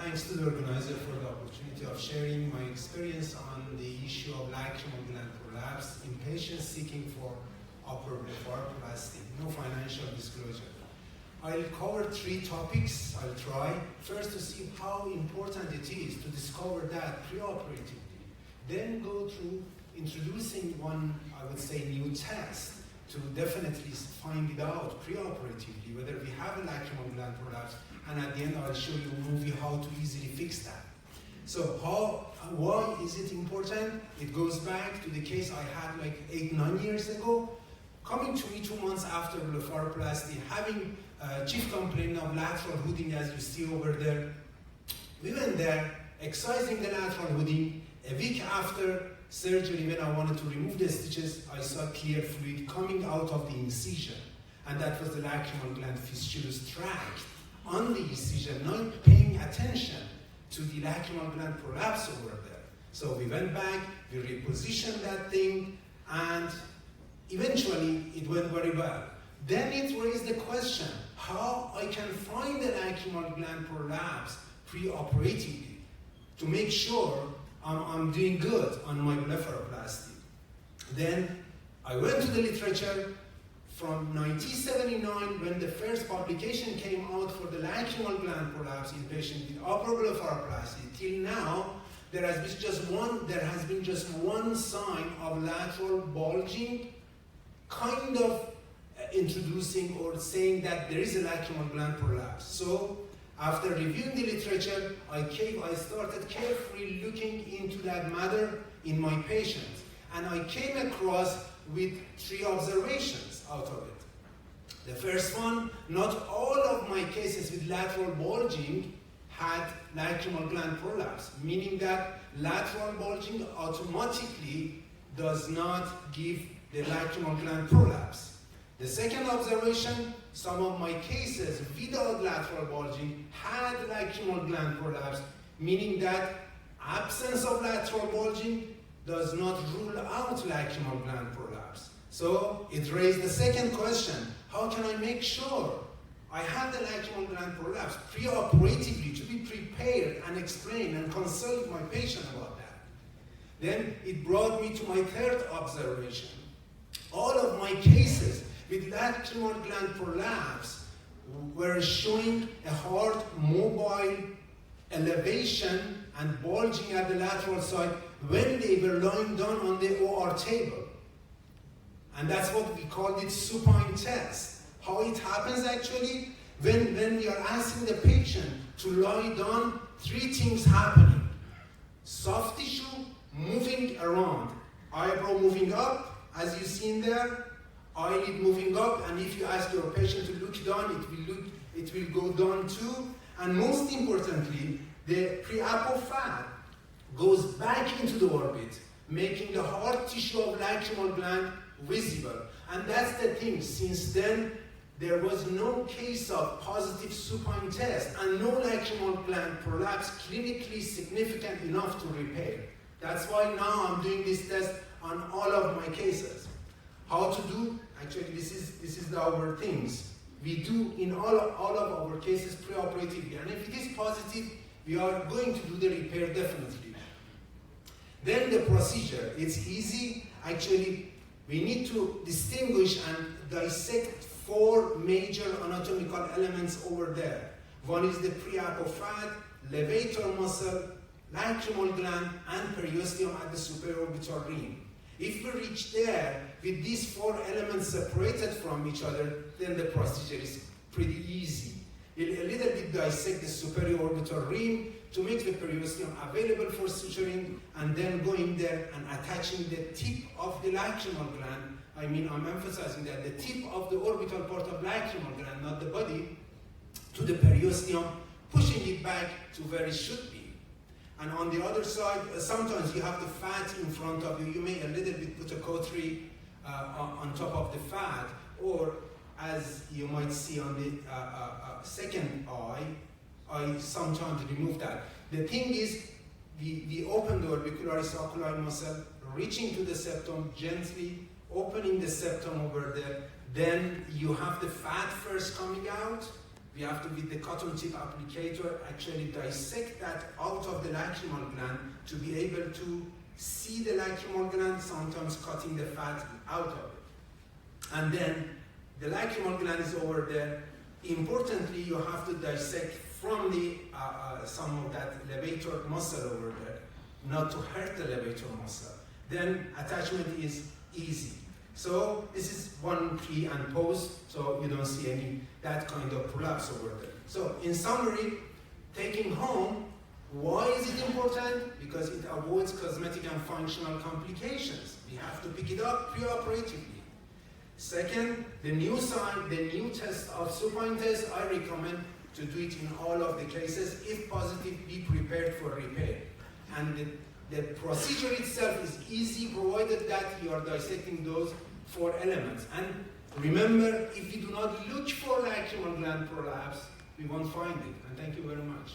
Thanks to the organizer for the opportunity of sharing my experience on the issue of lacrimal gland prolapse in patients seeking for upper blepharoplasty. No financial disclosure. I'll cover 3 topics. I'll try. First, to see how important it is to discover that preoperatively. Then go through introducing one, I would say, new test to definitely find it out preoperatively, whether we have a lacrimal gland prolapse, and at the end I'll show you a movie how to easily fix that. So why is it important? It goes back to the case I had like 8-9 years ago, coming to me 2 months after blepharoplasty, having chief complaint of lateral hooding, as you see over there. We went there, excising the lateral hooding. A week after surgery, when I wanted to remove the stitches, I saw clear fluid coming out of the incision. And that was the lacrimal gland fistulous tract on the incision, not paying attention to the lacrimal gland prolapse over there. So we went back, we repositioned that thing, and eventually it went very well. Then it raised the question, how I can find the lacrimal gland prolapse preoperatively to make sure I'm doing good on my blepharoplasty. Then I went to the literature from 1979, when the first publication came out for the lacrimal gland prolapse in patients with upper blepharoplasty. Till now, there has been just one sign of lateral bulging, kind of introducing or saying that there is a lacrimal gland prolapse. So after reviewing the literature, I started carefully looking into that matter in my patients, and I came across with 3 observations out of it. The first one, not all of my cases with lateral bulging had lacrimal gland prolapse, meaning that lateral bulging automatically does not give the lacrimal gland prolapse. The second observation, some of my cases without lateral bulging had lacrimal gland prolapse, meaning that absence of lateral bulging does not rule out lacrimal gland prolapse. So it raised the second question, how can I make sure I have the lacrimal gland prolapse preoperatively, to be prepared and explain and consult my patient about that? Then it brought me to my third observation. All of my cases with lacrimal gland prolapse were showing a hard mobile elevation and bulging at the lateral side when they were lying down on the OR table. And that's what we called it supine test. How it happens actually, when we are asking the patient to lie down, 3 things happening. Soft tissue moving around, eyebrow moving up, as you see in there, eyelid moving up, and if you ask your patient to look down, it will go down too. And most importantly, the preapo fat goes back into the orbit, making the hard tissue of lacrimal gland visible. And that's the thing, since then, there was no case of positive supine test and no lacrimal gland prolapse clinically significant enough to repair. That's why now I'm doing this test on all of my cases. How to do? Actually, this is our things. We do in all of our cases preoperatively, and if it is positive, we are going to do the repair definitely. Then the procedure, it's easy. Actually, we need to distinguish and dissect 4 major anatomical elements over there. One is the preapo fat, levator muscle, lacrimal gland, and periosteum at the superorbital rim. If we reach there with these 4 elements separated from each other, then the procedure is pretty easy. We'll a little bit dissect the superorbital rim to make the periosteum available for suturing, and then going there and attaching the tip of the lacrimal gland. I mean, I'm emphasizing that the tip of the orbital part of lacrimal gland, not the body, to the periosteum, pushing it back to where it should be. And on the other side, sometimes you have the fat in front of you. You may a little bit put a cautery on top of the fat, or as you might see on the second eye, I sometimes remove that. The thing is, we open the orbicularis oculi muscle, reaching to the septum gently, opening the septum over there. Then you have the fat first coming out, We have to, with the cotton tip applicator, actually dissect that out of the lacrimal gland to be able to see the lacrimal gland, sometimes cutting the fat out of it. And then the lacrimal gland is over there. Importantly, you have to dissect from the some of that levator muscle over there, not to hurt the levator muscle. Then attachment is easy. So this is one pre and post, so you don't see any that kind of prolapse over there. So in summary, taking home, why is it important? Because it avoids cosmetic and functional complications. We have to pick it up preoperatively. Second, the new sign, the new test of supine test, I recommend to do it in all of the cases. If positive, be prepared for repair. And the procedure itself is easy, provided that you are dissecting those 4 elements. And remember, if you do not look for lacrimal gland prolapse, we won't find it. And thank you very much.